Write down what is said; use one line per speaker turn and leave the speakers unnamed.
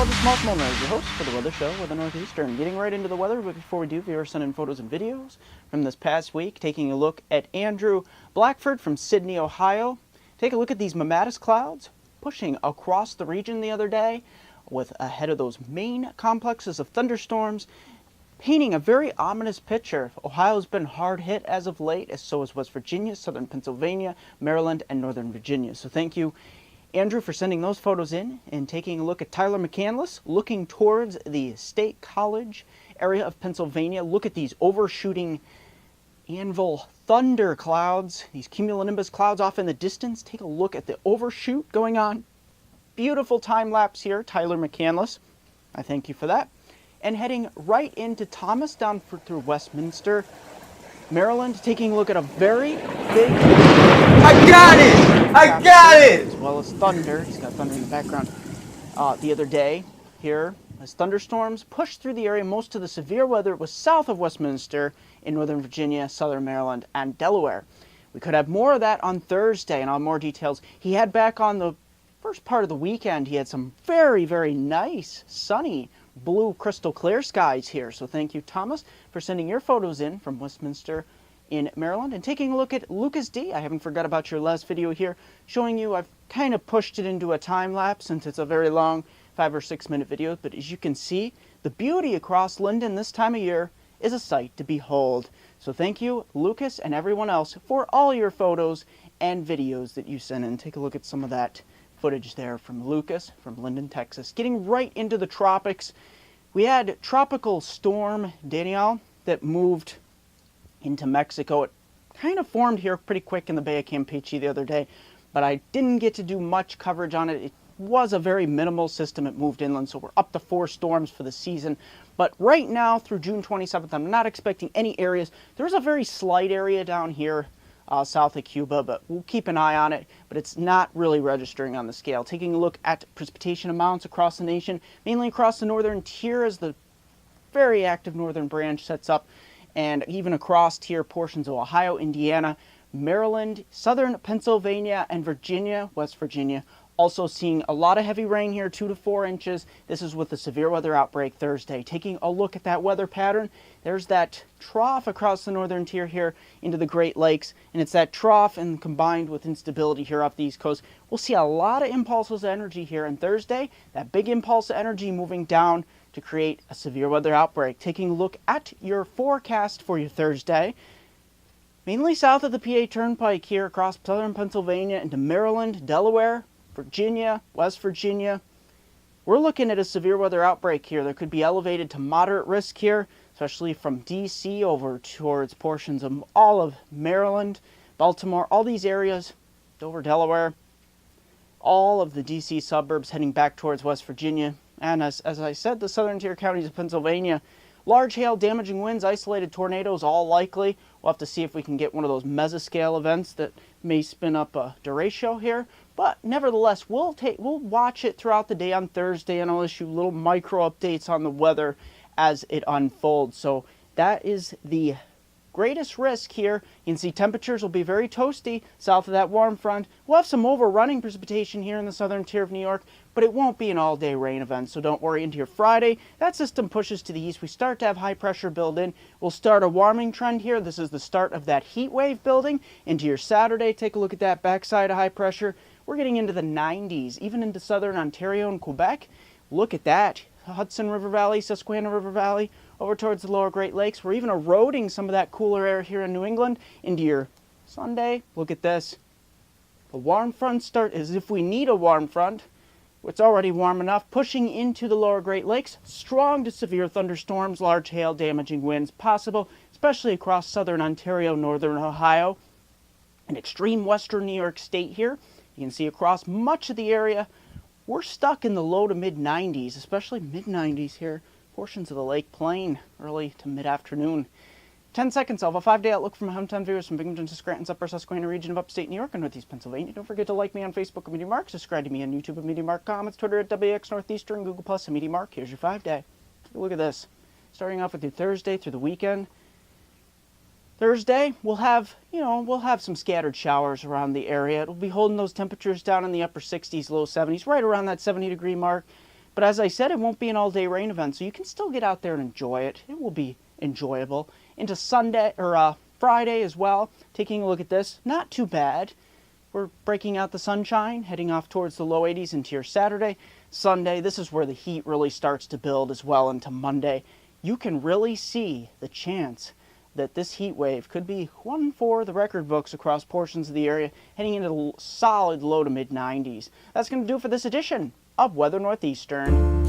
all, this is Mark Molnar, your host for the weather show, Weather Northeastern. Getting right into the weather, but before we do, viewers send in photos and videos from this past week. Taking a look at Andrew Blackford from Sydney, Ohio. Take a look at these mammatus clouds pushing across the region the other day with ahead of those main complexes of thunderstorms, painting a very ominous picture. Ohio's been hard hit as of late, as so is West Virginia, southern Pennsylvania, Maryland, and northern Virginia. So thank you, Andrew, for sending those photos in, and taking a look at Tyler McCandless, looking towards the State College area of Pennsylvania. Look at these overshooting anvil thunder clouds, these cumulonimbus clouds off in the distance. Take a look at the overshoot going on. Beautiful time lapse here, Tyler McCandless. I thank you for that. And heading right into Thomas down through Westminster, Maryland, taking a look at a very big...
I got it! I got it!
As well as thunder. He's got thunder in the background. The other day here, as thunderstorms pushed through the area, most of the severe weather was south of Westminster in northern Virginia, southern Maryland, and Delaware. We could have more of that on Thursday, and I'll have more details. He had back on the first part of the weekend, he had some very, very nice, sunny, blue, crystal clear skies here. So thank you, Thomas, for sending your photos in from Westminster in Maryland. And taking a look at Lucas D. I haven't forgot about your last video here, showing you, I've kind of pushed it into a time lapse since it's a very long 5 or 6 minute video. But as you can see, the beauty across Linden this time of year is a sight to behold. So thank you, Lucas, and everyone else for all your photos and videos that you sent in. Take a look at some of that footage there from Lucas from Linden, Texas. Getting right into the tropics, we had tropical storm Danielle that moved into Mexico. It kind of formed here pretty quick in the Bay of Campeche the other day, but I didn't get to do much coverage on it. It was a very minimal system. It moved inland, so we're up to 4 storms for the season. But right now through June 27th, I'm not expecting any areas. There's a very slight area down here south of Cuba, but we'll keep an eye on it, but it's not really registering on the scale. Taking a look at precipitation amounts across the nation, mainly across the northern tier as the very active northern branch sets up, and even across tier portions of Ohio, Indiana, Maryland, southern Pennsylvania, and Virginia, West Virginia. Also seeing a lot of heavy rain here, 2 to 4 inches. This is with the severe weather outbreak Thursday. Taking a look at that weather pattern, there's that trough across the northern tier here into the Great Lakes, and it's that trough and combined with instability here off the East Coast. We'll see a lot of impulses of energy here on Thursday, that big impulse of energy moving down to create a severe weather outbreak. Taking a look at your forecast for your Thursday, mainly south of the PA Turnpike here across southern Pennsylvania into Maryland, Delaware, Virginia, West Virginia. We're looking at a severe weather outbreak here. There could be elevated to moderate risk here, especially from D.C. over towards portions of all of Maryland, Baltimore, all these areas, Dover, Delaware, all of the D.C. suburbs heading back towards West Virginia. And as I said, the southern tier counties of Pennsylvania, large hail, damaging winds, isolated tornadoes, all likely. We'll have to see if we can get one of those mesoscale events that may spin up a derecho here. But nevertheless, we'll watch it throughout the day on Thursday, and I'll issue little micro updates on the weather as it unfolds. So that is the greatest risk here. You can see temperatures will be very toasty south of that warm front. We'll have some overrunning precipitation here in the southern tier of New York, but it won't be an all-day rain event, so don't worry. Into your Friday, that system pushes to the east. We start to have high pressure build in. We'll start a warming trend here. This is the start of that heat wave building. Into your Saturday, take a look at that backside of high pressure. We're getting into the 90s, even into southern Ontario and Quebec. Look at that. Hudson River Valley, Susquehanna River Valley, over towards the lower Great Lakes. We're even eroding some of that cooler air here in New England into your Sunday. Look at this. The warm front start as if we need a warm front. It's already warm enough, pushing into the lower Great Lakes. Strong to severe thunderstorms, large hail, damaging winds possible, especially across southern Ontario, northern Ohio, and extreme western New York State here. You can see across much of the area, we're stuck in the low to mid-90s, especially mid-90s here. Portions of the Lake Plain, early to mid-afternoon. 10 seconds, I'll have a 5-day outlook from my hometown viewers from Binghamton to Scranton's upper Susquehanna region of upstate New York and Northeast Pennsylvania. Don't forget to like me on Facebook at MeteoMark, subscribe to me on YouTube at MeteoMark, comments, Twitter at WX Northeastern, Google Plus at MeteoMark. Here's your 5-day. Look at this. Starting off with your Thursday through the weekend. Thursday, we'll have some scattered showers around the area. It'll be holding those temperatures down in the upper 60s, low 70s, right around that 70-degree mark. But as I said, it won't be an all-day rain event, so you can still get out there and enjoy it. It will be enjoyable. Into Sunday, or Friday as well, taking a look at this, not too bad. We're breaking out the sunshine, heading off towards the low 80s into your Saturday. Sunday, this is where the heat really starts to build as well into Monday. You can really see the chance that this heat wave could be one for the record books across portions of the area, heading into the solid low to mid 90s. That's going to do it for this edition of Weather Northeastern.